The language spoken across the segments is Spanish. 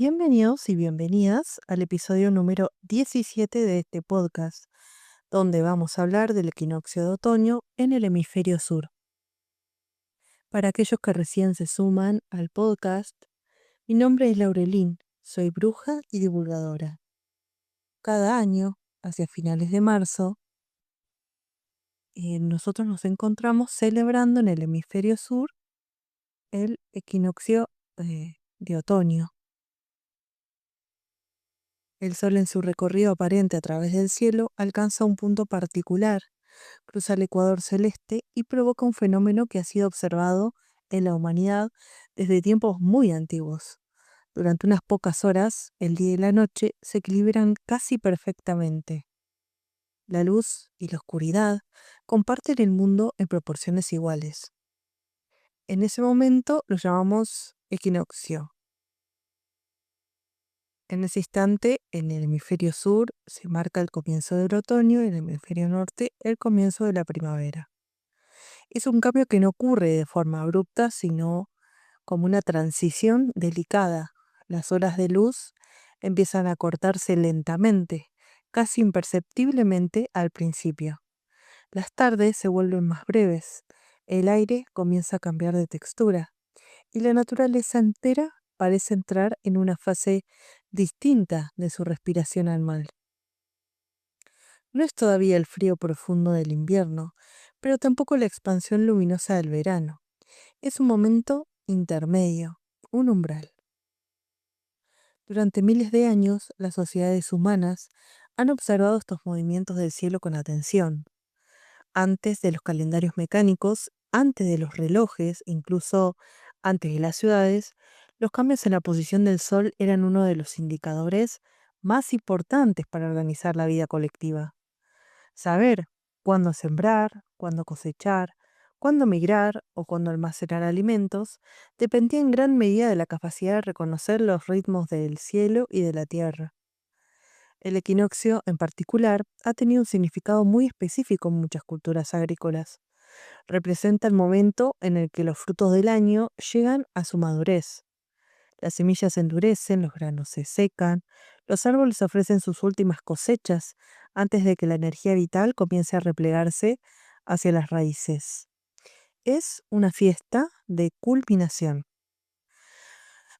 Bienvenidos y bienvenidas al episodio número 17 de este podcast, donde vamos a hablar del equinoccio de otoño en el hemisferio sur. Para aquellos que recién se suman al podcast, mi nombre es Laurelín, soy bruja y divulgadora. Cada año, hacia finales de marzo, nosotros nos encontramos celebrando en el hemisferio sur el equinoccio de otoño. El Sol en su recorrido aparente a través del cielo alcanza un punto particular, cruza el ecuador celeste y provoca un fenómeno que ha sido observado en la humanidad desde tiempos muy antiguos. Durante unas pocas horas, el día y la noche se equilibran casi perfectamente. La luz y la oscuridad comparten el mundo en proporciones iguales. En ese momento lo llamamos equinoccio. En ese instante, en el hemisferio sur se marca el comienzo del otoño y en el hemisferio norte el comienzo de la primavera. Es un cambio que no ocurre de forma abrupta, sino como una transición delicada. Las horas de luz empiezan a cortarse lentamente, casi imperceptiblemente al principio. Las tardes se vuelven más breves, el aire comienza a cambiar de textura y la naturaleza entera parece entrar en una fase distinta de su respiración anual. No es todavía el frío profundo del invierno, pero tampoco la expansión luminosa del verano. Es un momento intermedio, un umbral. Durante miles de años, las sociedades humanas han observado estos movimientos del cielo con atención. Antes de los calendarios mecánicos, antes de los relojes, incluso antes de las ciudades, los cambios en la posición del Sol eran uno de los indicadores más importantes para organizar la vida colectiva. Saber cuándo sembrar, cuándo cosechar, cuándo migrar o cuándo almacenar alimentos dependía en gran medida de la capacidad de reconocer los ritmos del cielo y de la tierra. El equinoccio, en particular, ha tenido un significado muy específico en muchas culturas agrícolas. Representa el momento en el que los frutos del año llegan a su madurez. Las semillas se endurecen, los granos se secan, los árboles ofrecen sus últimas cosechas antes de que la energía vital comience a replegarse hacia las raíces. Es una fiesta de culminación.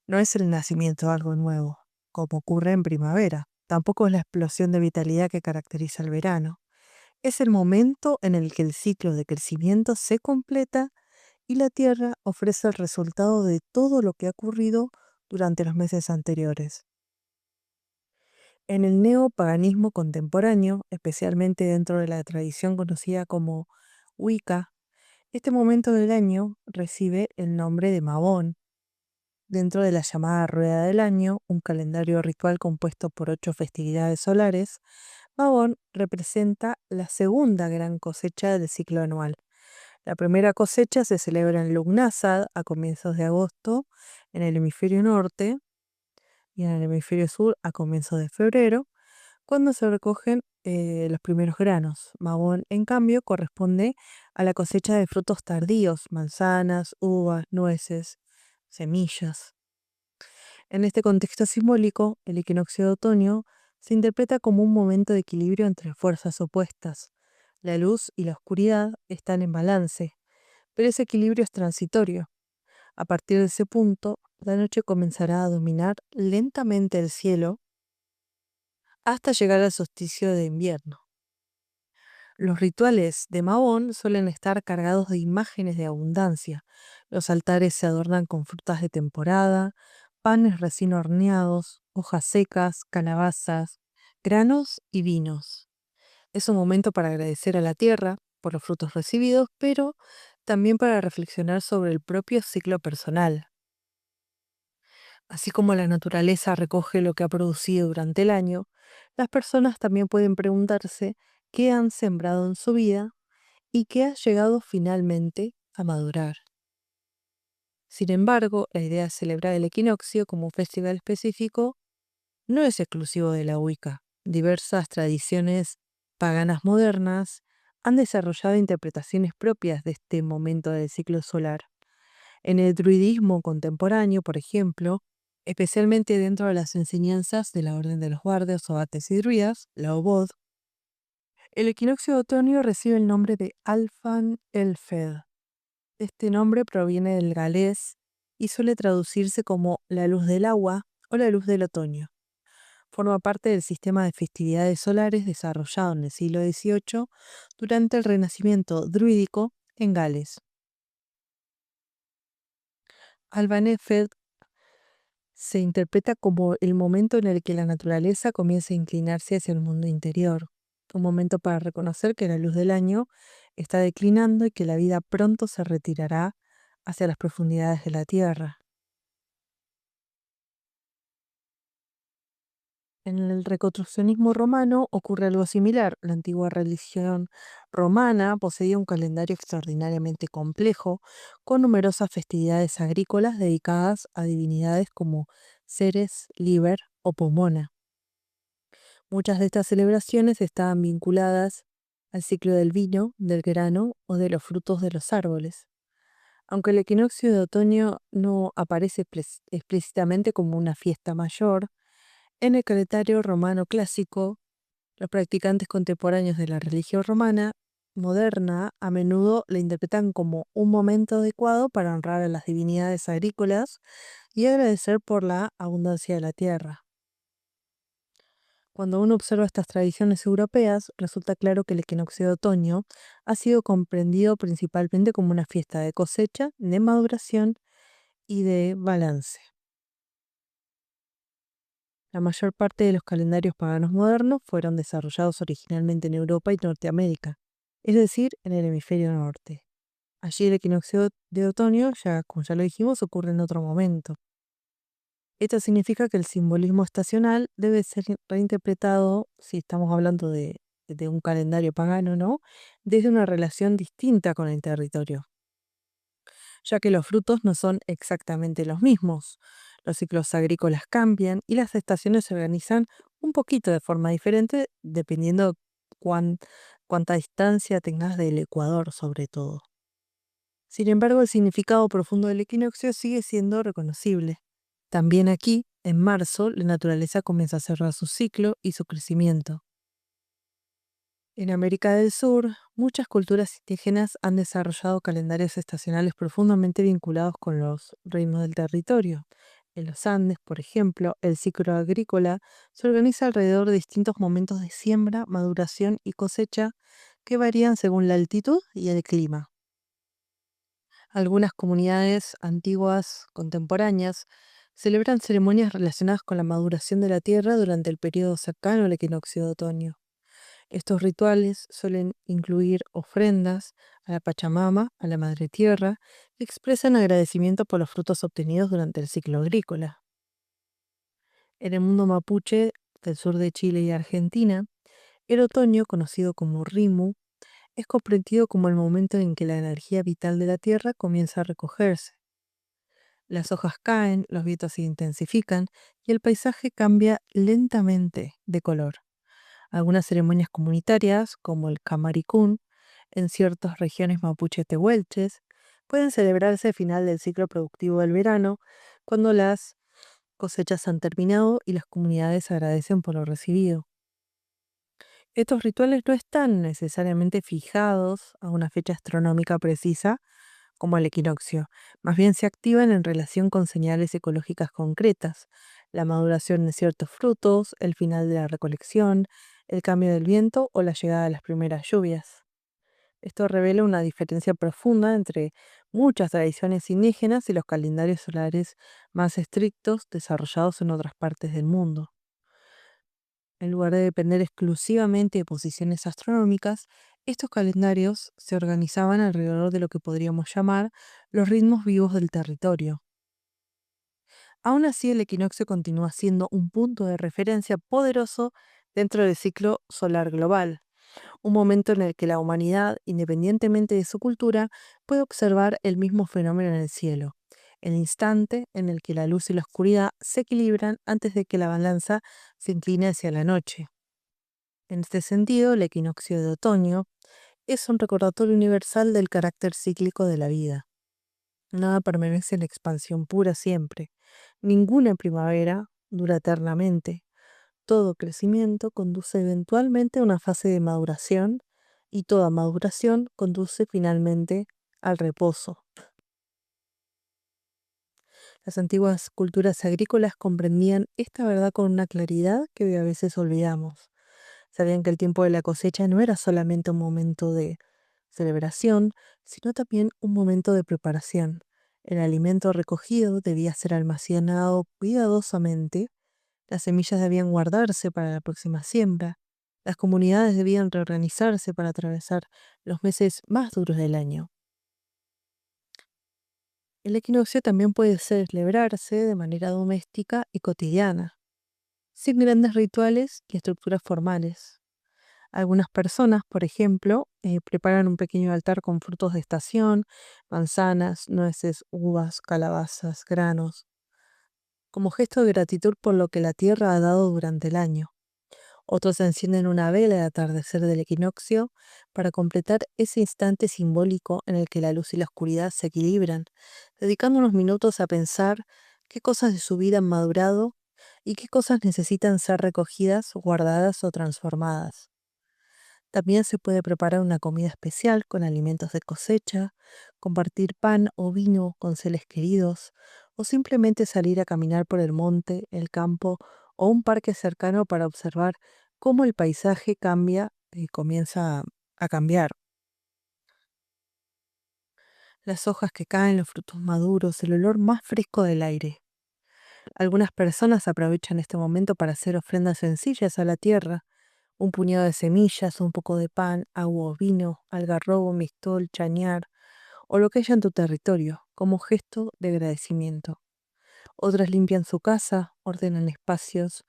No es el nacimiento de algo nuevo, como ocurre en primavera. Tampoco es la explosión de vitalidad que caracteriza el verano. Es el momento en el que el ciclo de crecimiento se completa y la tierra ofrece el resultado de todo lo que ha ocurrido durante los meses anteriores. En el neopaganismo contemporáneo, especialmente dentro de la tradición conocida como Wicca, este momento del año recibe el nombre de Mabón. Dentro de la llamada Rueda del Año, un calendario ritual compuesto por 8 festividades solares, Mabón representa la segunda gran cosecha del ciclo anual. La primera cosecha se celebra en Lugnasad a comienzos de agosto en el hemisferio norte y en el hemisferio sur a comienzos de febrero, cuando se recogen los primeros granos. Mabón, en cambio, corresponde a la cosecha de frutos tardíos, manzanas, uvas, nueces, semillas. En este contexto simbólico, el equinoccio de otoño se interpreta como un momento de equilibrio entre fuerzas opuestas. La luz y la oscuridad están en balance, pero ese equilibrio es transitorio. A partir de ese punto, la noche comenzará a dominar lentamente el cielo hasta llegar al solsticio de invierno. Los rituales de Mahón suelen estar cargados de imágenes de abundancia. Los altares se adornan con frutas de temporada, panes recién horneados, hojas secas, calabazas, granos y vinos. Es un momento para agradecer a la tierra por los frutos recibidos, pero también para reflexionar sobre el propio ciclo personal. Así como la naturaleza recoge lo que ha producido durante el año, las personas también pueden preguntarse qué han sembrado en su vida y qué ha llegado finalmente a madurar. Sin embargo, la idea de celebrar el equinoccio como un festival específico no es exclusivo de la Wicca. Diversas tradiciones paganas modernas han desarrollado interpretaciones propias de este momento del ciclo solar. En el druidismo contemporáneo, por ejemplo, especialmente dentro de las enseñanzas de la Orden de los Guardias o Ates y Druidas, la OBOD. El equinoccio de otoño recibe el nombre de Alfan Elfed. Este nombre proviene del galés y suele traducirse como la luz del agua o la luz del otoño. Forma parte del sistema de festividades solares desarrollado en el siglo XVIII durante el Renacimiento druídico en Gales. Alban Elfed se interpreta como el momento en el que la naturaleza comienza a inclinarse hacia el mundo interior, un momento para reconocer que la luz del año está declinando y que la vida pronto se retirará hacia las profundidades de la tierra. En el reconstruccionismo romano ocurre algo similar. La antigua religión romana poseía un calendario extraordinariamente complejo, con numerosas festividades agrícolas dedicadas a divinidades como Ceres, Liber o Pomona. Muchas de estas celebraciones estaban vinculadas al ciclo del vino, del grano o de los frutos de los árboles. Aunque el equinoccio de otoño no aparece explícitamente como una fiesta mayor, en el calendario romano clásico, los practicantes contemporáneos de la religión romana moderna a menudo la interpretan como un momento adecuado para honrar a las divinidades agrícolas y agradecer por la abundancia de la tierra. Cuando uno observa estas tradiciones europeas, resulta claro que el equinoccio de otoño ha sido comprendido principalmente como una fiesta de cosecha, de maduración y de balance. La mayor parte de los calendarios paganos modernos fueron desarrollados originalmente en Europa y Norteamérica, es decir, en el hemisferio norte. Allí el equinoccio de otoño, ya como ya lo dijimos, ocurre en otro momento. Esto significa que el simbolismo estacional debe ser reinterpretado, si estamos hablando de un calendario pagano, ¿no? Desde una relación distinta con el territorio, ya que los frutos no son exactamente los mismos. Los ciclos agrícolas cambian y las estaciones se organizan un poquito de forma diferente dependiendo cuán- cuánta distancia tengas del Ecuador, sobre todo. Sin embargo, el significado profundo del equinoccio sigue siendo reconocible. También aquí, en marzo, la naturaleza comienza a cerrar su ciclo y su crecimiento. En América del Sur, muchas culturas indígenas han desarrollado calendarios estacionales profundamente vinculados con los ritmos del territorio. En los Andes, por ejemplo, el ciclo agrícola se organiza alrededor de distintos momentos de siembra, maduración y cosecha que varían según la altitud y el clima. Algunas comunidades antiguas contemporáneas celebran ceremonias relacionadas con la maduración de la tierra durante el periodo cercano al equinoccio de otoño. Estos rituales suelen incluir ofrendas a la Pachamama, a la Madre Tierra, que expresan agradecimiento por los frutos obtenidos durante el ciclo agrícola. En el mundo mapuche del sur de Chile y Argentina, el otoño, conocido como Rimu, es comprendido como el momento en que la energía vital de la tierra comienza a recogerse. Las hojas caen, los vientos se intensifican y el paisaje cambia lentamente de color. Algunas ceremonias comunitarias, como el Camaricún, en ciertas regiones mapuche tehuelches, pueden celebrarse al final del ciclo productivo del verano, cuando las cosechas han terminado y las comunidades agradecen por lo recibido. Estos rituales no están necesariamente fijados a una fecha astronómica precisa, como el equinoccio. Más bien se activan en relación con señales ecológicas concretas, la maduración de ciertos frutos, el final de la recolección, el cambio del viento o la llegada de las primeras lluvias. Esto revela una diferencia profunda entre muchas tradiciones indígenas y los calendarios solares más estrictos desarrollados en otras partes del mundo. En lugar de depender exclusivamente de posiciones astronómicas, estos calendarios se organizaban alrededor de lo que podríamos llamar los ritmos vivos del territorio. Aún así, el equinoccio continúa siendo un punto de referencia poderoso dentro del ciclo solar global, un momento en el que la humanidad, independientemente de su cultura, puede observar el mismo fenómeno en el cielo, el instante en el que la luz y la oscuridad se equilibran antes de que la balanza se incline hacia la noche. En este sentido, el equinoccio de otoño es un recordatorio universal del carácter cíclico de la vida. Nada permanece en expansión pura siempre. Ninguna primavera dura eternamente. Todo crecimiento conduce eventualmente a una fase de maduración y toda maduración conduce finalmente al reposo. Las antiguas culturas agrícolas comprendían esta verdad con una claridad que a veces olvidamos. Sabían que el tiempo de la cosecha no era solamente un momento de celebración, sino también un momento de preparación. El alimento recogido debía ser almacenado cuidadosamente, las semillas debían guardarse para la próxima siembra, las comunidades debían reorganizarse para atravesar los meses más duros del año. El equinoccio también puede celebrarse de manera doméstica y cotidiana, sin grandes rituales y estructuras formales. Algunas personas, por ejemplo, preparan un pequeño altar con frutos de estación, manzanas, nueces, uvas, calabazas, granos, como gesto de gratitud por lo que la tierra ha dado durante el año. Otros encienden una vela al atardecer del equinoccio para completar ese instante simbólico en el que la luz y la oscuridad se equilibran, dedicando unos minutos a pensar qué cosas de su vida han madurado y qué cosas necesitan ser recogidas, guardadas o transformadas. También se puede preparar una comida especial con alimentos de cosecha, compartir pan o vino con seres queridos, o simplemente salir a caminar por el monte, el campo o un parque cercano para observar cómo el paisaje cambia y comienza a cambiar. Las hojas que caen, los frutos maduros, el olor más fresco del aire. Algunas personas aprovechan este momento para hacer ofrendas sencillas a la tierra, un puñado de semillas, un poco de pan, agua o vino, algarrobo, mistol, chañar o lo que haya en tu territorio, como gesto de agradecimiento. Otras limpian su casa, ordenan espacios,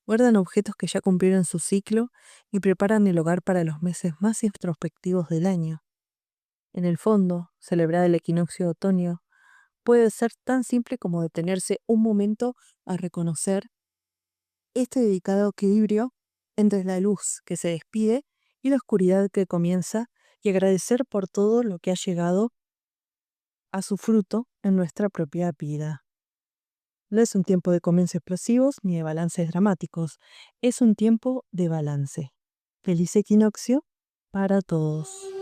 guardan objetos que ya cumplieron su ciclo y preparan el hogar para los meses más introspectivos del año. En el fondo, celebrar el equinoccio de otoño puede ser tan simple como detenerse un momento a reconocer este dedicado equilibrio entre la luz que se despide y la oscuridad que comienza y agradecer por todo lo que ha llegado a su fruto en nuestra propia vida. No es un tiempo de comienzos explosivos ni de balances dramáticos, es un tiempo de balance. Feliz equinoccio para todos.